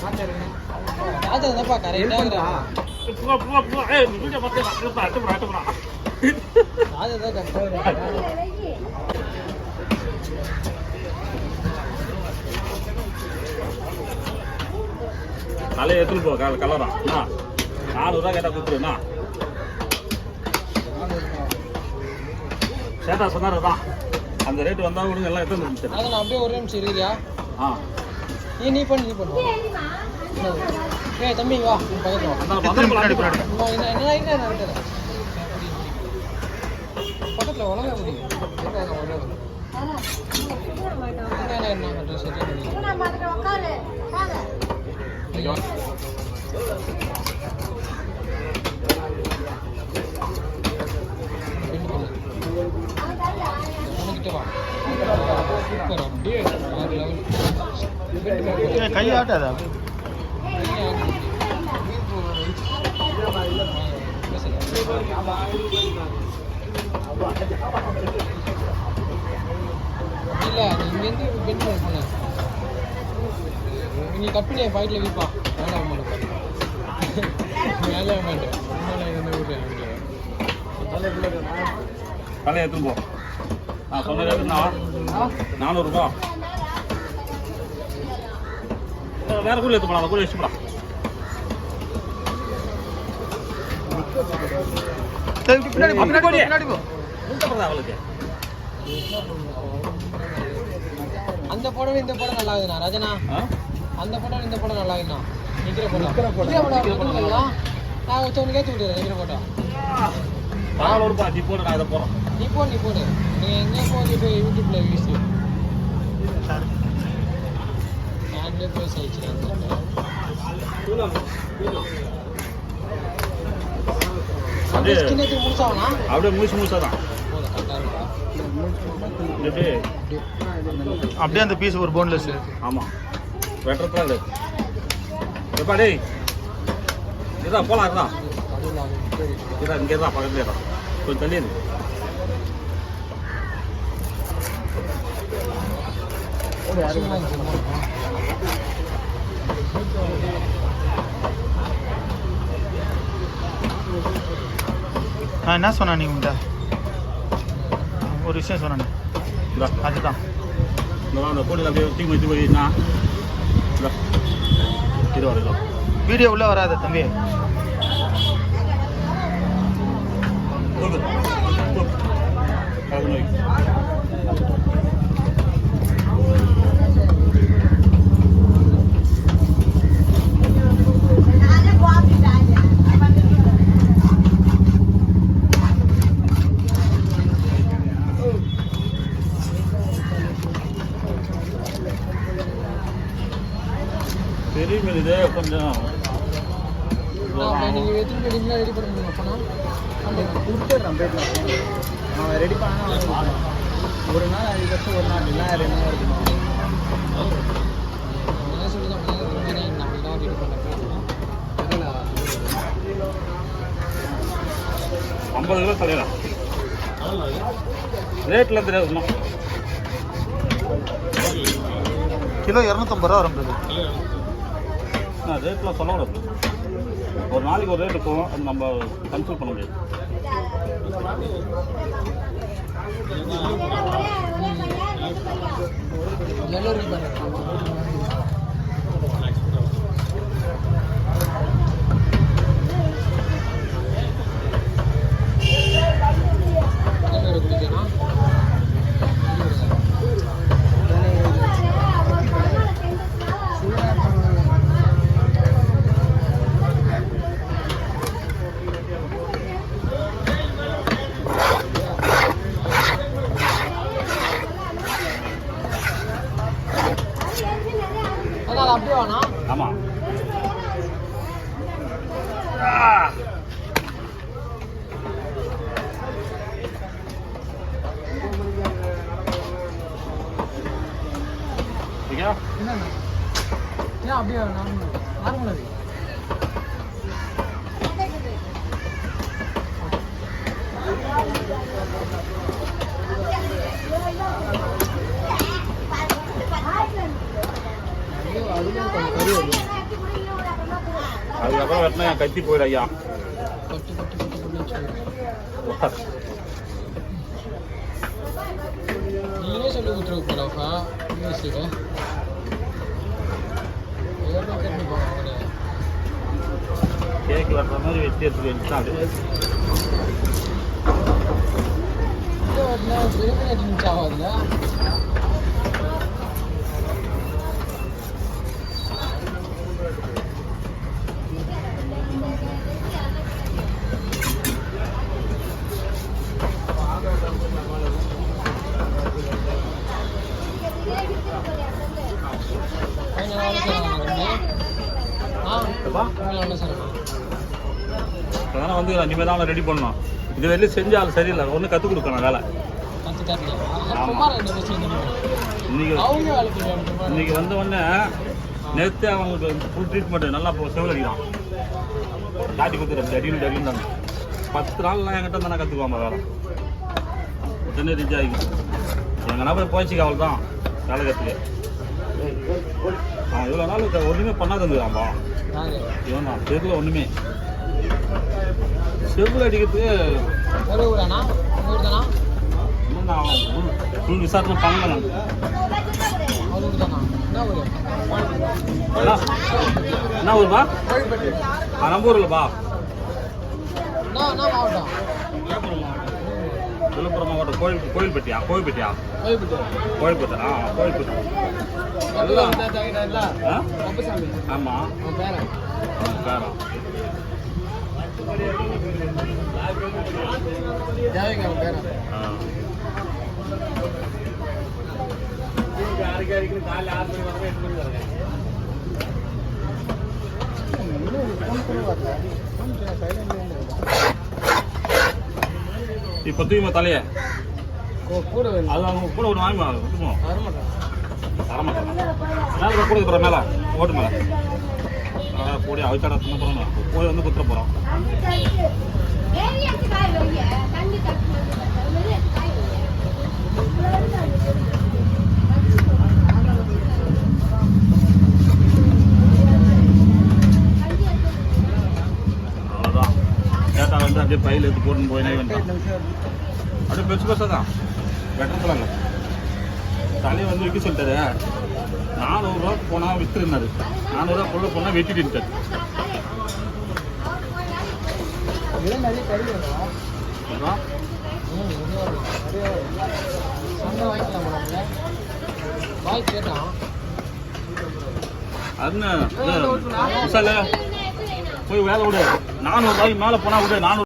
ராஜாப்பா கரெக்டா தலையை எடுத்துட்டு போ கலரா 400 ரூபா கேட்டா கொடுத்துருண்ணா. சேட்டா சொன்னாரு தான் அந்த ரேட்டு வந்தா விடுங்க எல்லாம் எடுத்து வந்துருச்சு. அதை நான் அப்படியே ஒரே நிமிஷம் இருக்கிறியா? நீ பண்ணு ஏய் தம்பி வா பக்கத்தில் உலக முடியும் கை ஆட்டாதா இல்ல இங்கேருந்து பெண் பண்ண நீ கப்பினே பாக்கெட்ல வைப்பா வேலை மாட்டேன் தலையை எடுத்துன்னு போ. நான் சொன்ன ரேட்டுண்ணா 400 ரூபா. வேற கூட எடுத்து போடா, அந்த கூட வச்சு போடா. அவளுக்கு அந்த படம் இந்த படம் நல்லா இருக்குண்ணா ராஜனா. அந்த படம் இந்த படம் நல்லா இருக்குண்ணா. நிக்கிற படம் நான் வச்சவனுக்கே தூக்கிட்டு நிக்கிற படம் 400 ரூபாய். நீ போடு, நான் இதை போறேன். நீ போடு நீ எங்கே போது இப்போ யூடியூப்ல வீசு நான்லே போய் சைச்சுறேன். அப்படியே முழுசா தான் அப்படியே அந்த பீஸ் ஒரு போன்லெஸ். ஆமா வெட்டறதா இல்லை. எப்பா டேய் இதா போலாம் இதா இங்கே தான் பக்கத்துலேயே தான் கொஞ்சம் தள்ளி இருக்கு. நான் என்ன சொன்னா நீ உண்டா ஒரு விஷயம் சொன்னேன் அதுதான் அந்த கோடியில் அப்படியே தீ வச்சு போயின்னா இது வரைக்கும் வீடியோ உள்ள வராத தம்பி. பெரிய மீன் இது கொஞ்சம் நீங்கள் எத்தனை ரெடி ரெடி பண்ணுங்க போனால் கொடுத்துட்றேன் அவன் ரெடி பண்ண ஒரு நாள் அதிகபட்சம் ஒரு நாள் இல்லை 2 நாள் இருக்கணும். சொல்லி தான் நம்ம தான் ரெடி பண்ண 50 கிலோ தலையிடலாம். ரேட்டில் தெரியாது கிலோ 250 ரூபா வரும். ரேட்டில் சொல்ல கூடாது. ஒரு நாளைக்கு ஒரு ரேட்டு போகும், அது நம்ம கன்சல்ட் பண்ண முடியாது. அப்படியே வேணா. ஆமாம் ஏன் அப்படியே நார்மலாக அதுலேயும் கொஞ்சம் கறி வரும். அதுக்கப்புறம் வெட்டினா என் கத்தி போயிடு ஐயா. கட்டு கட்டு கட்டு பண்ணி வச்சுக்கோங்க. நீங்களே சொல்லி கொடுத்துருக்க போலாக்கா இங்கிலீஷுக்கு எவ்வளோ கட்டி போவாங்க கேக் வெட்டுற மாதிரி வெட்டி எடுத்துட்டு வந்துட்டா அது பெரிய நிமிஷம் ஆகாதுல்ல. அதனால வந்து இனிமேல் தான் அவனை ரெடி பண்ணணும். இது வரையிலும் செஞ்சாலும் சரியில்லை, ஒன்று கற்றுக் கொடுக்கணும் வேலை. இன்னைக்கு வந்த உடனே நேற்று அவங்களுக்கு ஃபுல் ட்ரீட்மெண்ட் நல்லா செவில் அடிக்கிறான். காட்டி கொடுத்துரு அடிக்கணும் அடிக்கணும் தாங்க 10 நாள்லாம் என்கிட்ட தானே கற்றுக்குவாங்க வேலை. உடனே ரிஜ் ஆகிக்கும். எங்கன்னா போய் போய்ச்சிக்க அவள் தான் வேலை கற்றுக்க. அவன் இவ்வளோ நாள் ஒன்றுமே பண்ணாதுங்கிறான்பா. இவன் தான் தெருவில் ஒன்றுமே செவில் அடிக்கிறதுக்கு இன்னும் நான் ஃபுல் விசாரணை பண்ணல. என்ன ஊருப்பா? நம்ம ஊர் இல்லைப்பா, விழுப்புரம் மாவட்டம் கோயில்பட்டியா? கோயில்பேட்டை. ஆ கோயில்பேட்டை. ஆமாம் பேரம். இப்போ தூய்மை தலைய அது அவங்க கூட ஒன்று வாங்கி தரமாட்டேன். மேலே கூட இருக்கிற மேலே ஓட்டு மேலே போடி அவிச்சாட தின்ன போகிறோம். போய் வந்து குத்துற போகிறோம். அவ்வளோதான். கேட்டா வந்து அப்படியே பையில் எடுத்து போட்டுன்னு போயினே வேண்டாம். அப்படியே பெருசு தான் வெட்டலாம். தலையை வந்து விற்க சொல்லிட்டாரு. 400 ரூபா போனால் விற்றுருந்தாரு. 400 ரூபா பொருள் போனால் வெட்டிட்டு அது போய் வேலை விடு. 400 ரூபாய்க்கு மேலே போனால் விடு. 400